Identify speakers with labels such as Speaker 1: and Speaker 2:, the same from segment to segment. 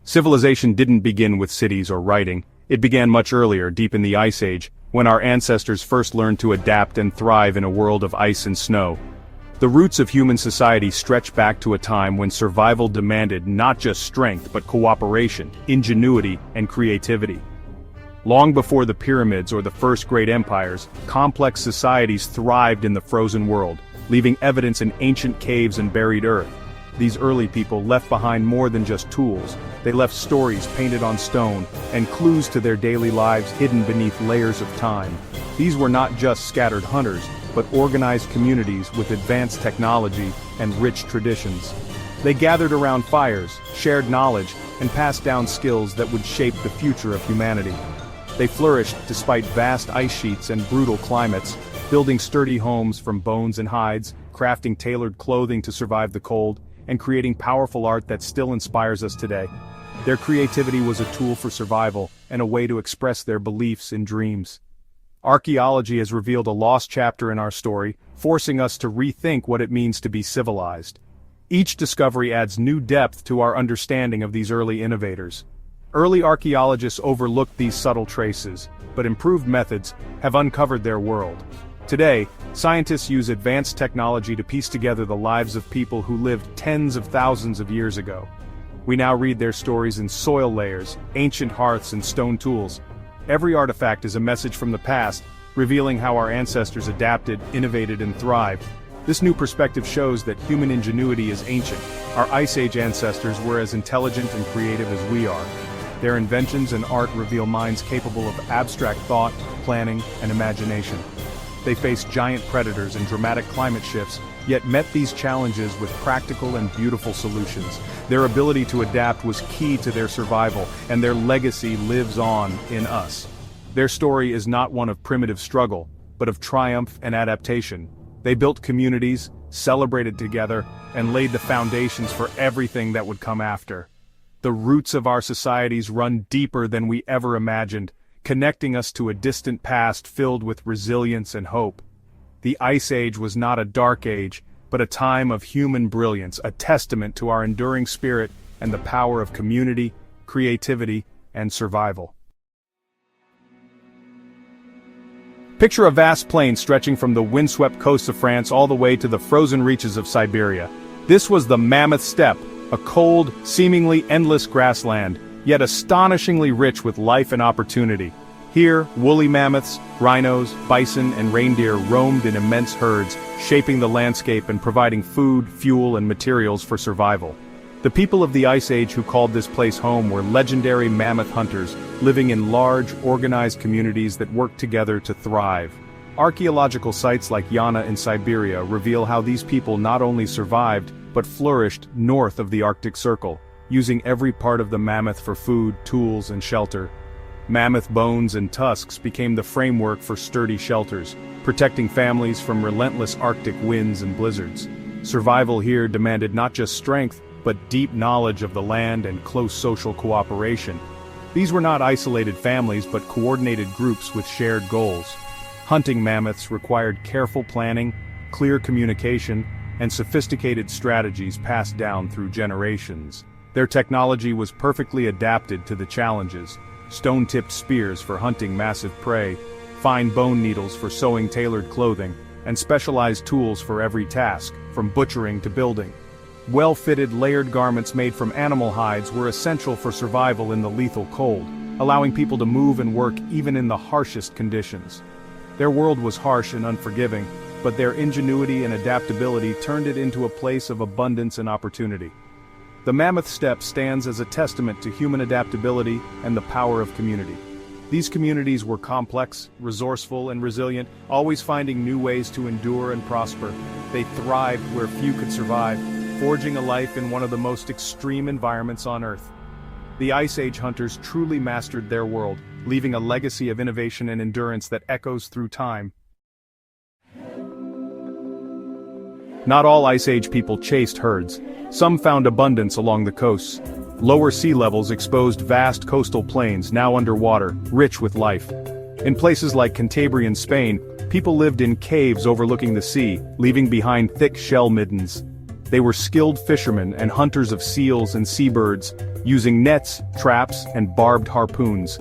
Speaker 1: Civilization didn't begin with cities or writing. It began much earlier, deep in the Ice Age, when our ancestors first learned to adapt and thrive in a world of ice and snow. The roots of human society stretch back to a time when survival demanded not just strength but cooperation, ingenuity, and creativity. Long before the pyramids or the first great empires, complex societies thrived in the frozen world, leaving evidence in ancient caves and buried earth. These early people left behind more than just tools. They left stories painted on stone, and clues to their daily lives hidden beneath layers of time. These were not just scattered hunters, but organized communities with advanced technology and rich traditions. They gathered around fires, shared knowledge, and passed down skills that would shape the future of humanity. They flourished despite vast ice sheets and brutal climates, building sturdy homes from bones and hides, crafting tailored clothing to survive the cold, and creating powerful art that still inspires us today. Their creativity was a tool for survival and a way to express their beliefs and dreams. Archaeology has revealed a lost chapter in our story, forcing us to rethink what it means to be civilized. Each discovery adds new depth to our understanding of these early innovators. Early archaeologists overlooked these subtle traces, but improved methods have uncovered their world. Today, scientists use advanced technology to piece together the lives of people who lived tens of thousands of years ago. We now read their stories in soil layers, ancient hearths, and stone tools. Every artifact is a message from the past, revealing how our ancestors adapted, innovated, and thrived. This new perspective shows that human ingenuity is ancient. Our Ice Age ancestors were as intelligent and creative as we are. Their inventions and art reveal minds capable of abstract thought, planning, and imagination. They faced giant predators and dramatic climate shifts, yet met these challenges with practical and beautiful solutions. Their ability to adapt was key to their survival, and their legacy lives on in us. Their story is not one of primitive struggle, but of triumph and adaptation. They built communities, celebrated together, and laid the foundations for everything that would come after. The roots of our societies run deeper than we ever imagined, connecting us to a distant past filled with resilience and hope. The Ice Age was not a dark age, but a time of human brilliance, a testament to our enduring spirit and the power of community, creativity, and survival. Picture a vast plain stretching from the windswept coasts of France all the way to the frozen reaches of Siberia. This was the Mammoth Steppe, a cold, seemingly endless grassland, yet astonishingly rich with life and opportunity. Here, woolly mammoths, rhinos, bison, and reindeer roamed in immense herds, shaping the landscape and providing food, fuel, and materials for survival. The people of the Ice Age who called this place home were legendary mammoth hunters, living in large, organized communities that worked together to thrive. Archaeological sites like Yana in Siberia reveal how these people not only survived, but flourished north of the Arctic Circle, using every part of the mammoth for food, tools, and shelter. Mammoth bones and tusks became the framework for sturdy shelters, protecting families from relentless Arctic winds and blizzards. Survival here demanded not just strength, but deep knowledge of the land and close social cooperation. These were not isolated families but coordinated groups with shared goals. Hunting mammoths required careful planning, clear communication, and sophisticated strategies passed down through generations. Their technology was perfectly adapted to the challenges: stone-tipped spears for hunting massive prey, fine bone needles for sewing tailored clothing, and specialized tools for every task, from butchering to building. Well-fitted layered garments made from animal hides were essential for survival in the lethal cold, allowing people to move and work even in the harshest conditions. Their world was harsh and unforgiving, but their ingenuity and adaptability turned it into a place of abundance and opportunity. The Mammoth Steppe stands as a testament to human adaptability and the power of community. These communities were complex, resourceful, and resilient, always finding new ways to endure and prosper. They thrived where few could survive, forging a life in one of the most extreme environments on Earth. The Ice Age hunters truly mastered their world, leaving a legacy of innovation and endurance that echoes through time. Not all Ice Age people chased herds. Some found abundance along the coasts. Lower sea levels exposed vast coastal plains, now underwater, rich with life. In places like Cantabrian Spain, people lived in caves overlooking the sea, leaving behind thick shell middens. They were skilled fishermen and hunters of seals and seabirds, using nets, traps, and barbed harpoons.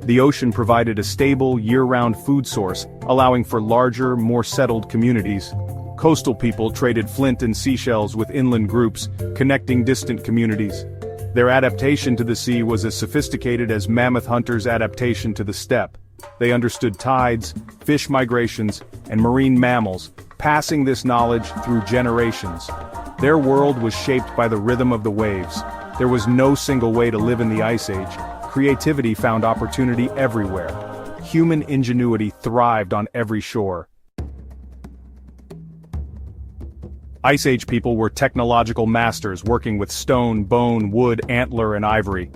Speaker 1: The ocean provided a stable, year-round food source, allowing for larger, more settled communities. Coastal people traded flint and seashells with inland groups, connecting distant communities. Their adaptation to the sea was as sophisticated as mammoth hunters' adaptation to the steppe. They understood tides, fish migrations, and marine mammals, passing this knowledge through generations. Their world was shaped by the rhythm of the waves. There was no single way to live in the Ice Age. Creativity found opportunity everywhere. Human ingenuity thrived on every shore. Ice Age people were technological masters working with stone, bone, wood, antler, and ivory.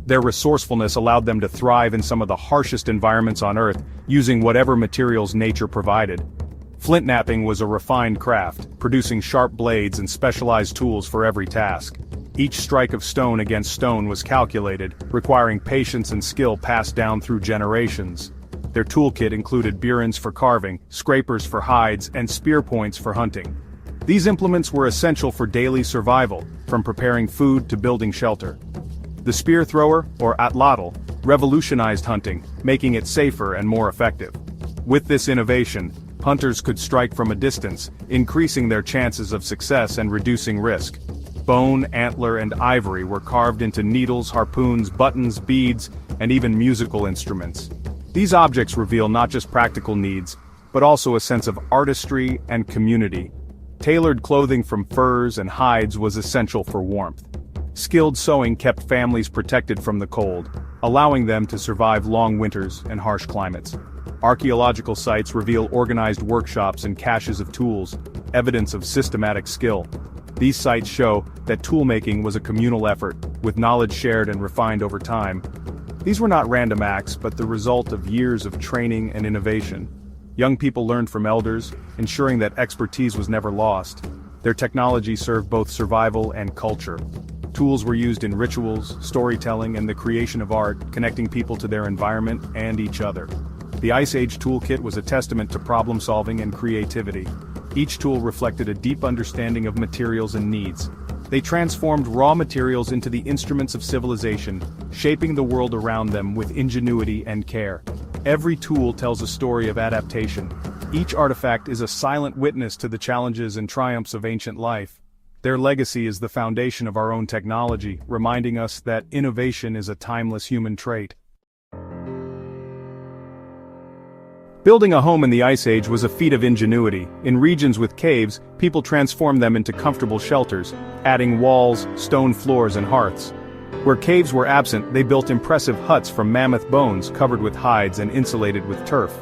Speaker 1: Their resourcefulness allowed them to thrive in some of the harshest environments on Earth, using whatever materials nature provided. Flint knapping was a refined craft, producing sharp blades and specialized tools for every task. Each strike of stone against stone was calculated, requiring patience and skill passed down through generations. Their toolkit included burins for carving, scrapers for hides, and spear points for hunting. These implements were essential for daily survival, from preparing food to building shelter. The spear thrower, or atlatl, revolutionized hunting, making it safer and more effective. With this innovation, hunters could strike from a distance, increasing their chances of success and reducing risk. Bone, antler, and ivory were carved into needles, harpoons, buttons, beads, and even musical instruments. These objects reveal not just practical needs, but also a sense of artistry and community. Tailored clothing from furs and hides was essential for warmth. Skilled sewing kept families protected from the cold, allowing them to survive long winters and harsh climates. Archaeological sites reveal organized workshops and caches of tools, evidence of systematic skill. These sites show that toolmaking was a communal effort, with knowledge shared and refined over time. These were not random acts, but the result of years of training and innovation. Young people learned from elders, ensuring that expertise was never lost. Their technology served both survival and culture. Tools were used in rituals, storytelling, and the creation of art, connecting people to their environment and each other. The Ice Age toolkit was a testament to problem-solving and creativity. Each tool reflected a deep understanding of materials and needs. They transformed raw materials into the instruments of civilization, shaping the world around them with ingenuity and care. Every tool tells a story of adaptation. Each artifact is a silent witness to the challenges and triumphs of ancient life. Their legacy is the foundation of our own technology, reminding us that innovation is a timeless human trait. Building a home in the Ice Age was a feat of ingenuity. In regions with caves, people transformed them into comfortable shelters, adding walls, stone floors, and hearths. Where caves were absent, they built impressive huts from mammoth bones covered with hides and insulated with turf.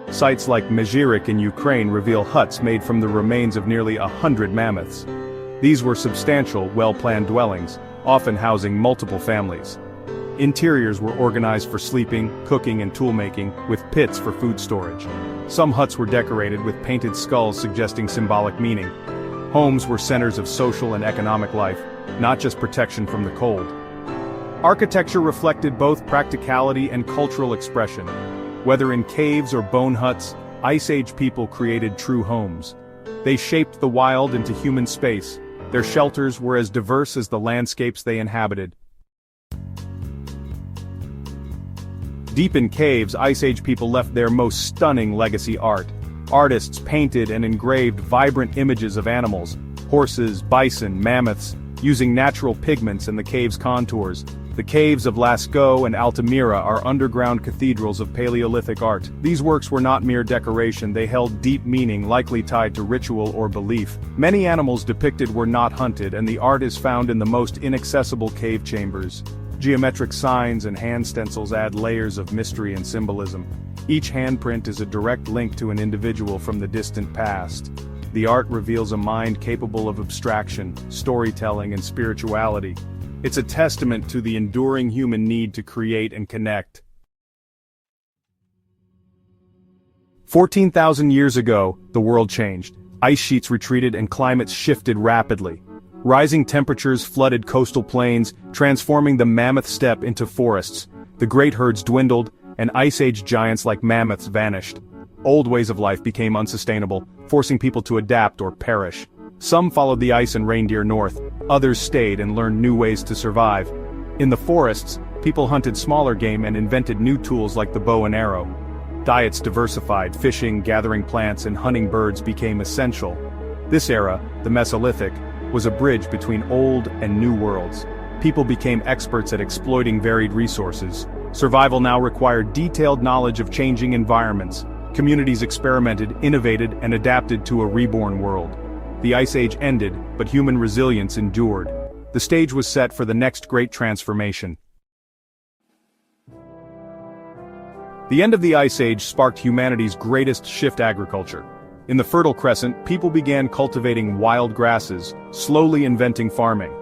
Speaker 1: Sites like Mezhyryk in Ukraine reveal huts made from the remains of nearly 100 mammoths. These were substantial, well-planned dwellings, often housing multiple families. Interiors were organized for sleeping, cooking, and toolmaking, with pits for food storage. Some huts were decorated with painted skulls suggesting symbolic meaning. Homes were centers of social and economic life, not just protection from the cold. Architecture reflected both practicality and cultural expression. Whether in caves or bone huts, Ice Age people created true homes. They shaped the wild into human space. Their shelters were as diverse as the landscapes they inhabited. Deep in caves, Ice Age people left their most stunning legacy art. Artists painted and engraved vibrant images of animals, horses, bison, mammoths, using natural pigments in the cave's contours. The caves of Lascaux and Altamira are underground cathedrals of Paleolithic art. These works were not mere decoration, they held deep meaning likely tied to ritual or belief. Many animals depicted were not hunted, and the art is found in the most inaccessible cave chambers. Geometric signs and hand stencils add layers of mystery and symbolism. Each handprint is a direct link to an individual from the distant past. The art reveals a mind capable of abstraction, storytelling, and spirituality. It's a testament to the enduring human need to create and connect. 14,000 years ago, the world changed. Ice sheets retreated and climates shifted rapidly. Rising temperatures flooded coastal plains, transforming the mammoth steppe into forests. The great herds dwindled, and Ice Age giants like mammoths vanished. Old ways of life became unsustainable, forcing people to adapt or perish. Some followed the ice and reindeer north, others stayed and learned new ways to survive. In the forests, people hunted smaller game and invented new tools like the bow and arrow. Diets diversified, fishing, gathering plants, and hunting birds became essential. This era, the Mesolithic, was a bridge between old and new worlds. People became experts at exploiting varied resources. Survival now required detailed knowledge of changing environments. Communities experimented, innovated, and adapted to a reborn world. The Ice Age ended, but human resilience endured. The stage was set for the next great transformation. The end of the Ice Age sparked humanity's greatest shift: agriculture. In the Fertile Crescent, people began cultivating wild grasses, slowly inventing farming.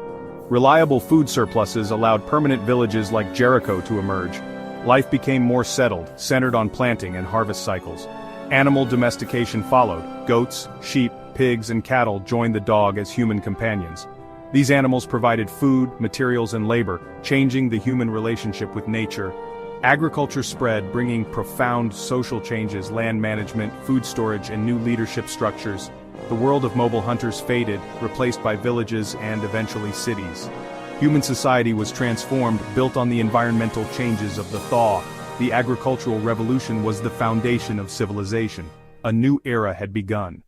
Speaker 1: Reliable food surpluses allowed permanent villages like Jericho to emerge. Life became more settled, centered on planting and harvest cycles. Animal domestication followed. Goats, sheep, pigs, and cattle joined the dog as human companions. These animals provided food, materials, and labor, changing the human relationship with nature. Agriculture spread, bringing profound social changes: land management, food storage, and new leadership structures. The world of mobile hunters faded, replaced by villages and eventually cities. Human society was transformed, built on the environmental changes of the thaw. The agricultural revolution was the foundation of civilization. A new era had begun.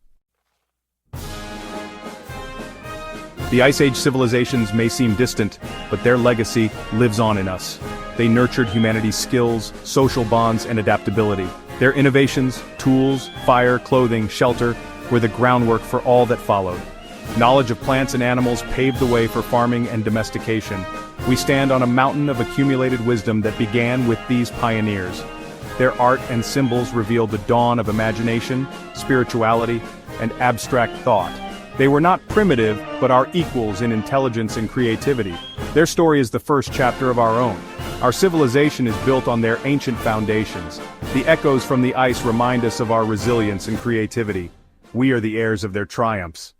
Speaker 1: The Ice Age civilizations may seem distant, but their legacy lives on in us. They nurtured humanity's skills, social bonds, and adaptability. Their innovations, tools, fire, clothing, shelter, were the groundwork for all that followed. Knowledge of plants and animals paved the way for farming and domestication. We stand on a mountain of accumulated wisdom that began with these pioneers. Their art and symbols reveal the dawn of imagination, spirituality, and abstract thought. They were not primitive, but our equals in intelligence and creativity. Their story is the first chapter of our own. Our civilization is built on their ancient foundations. The echoes from the ice remind us of our resilience and creativity. We are the heirs of their triumphs.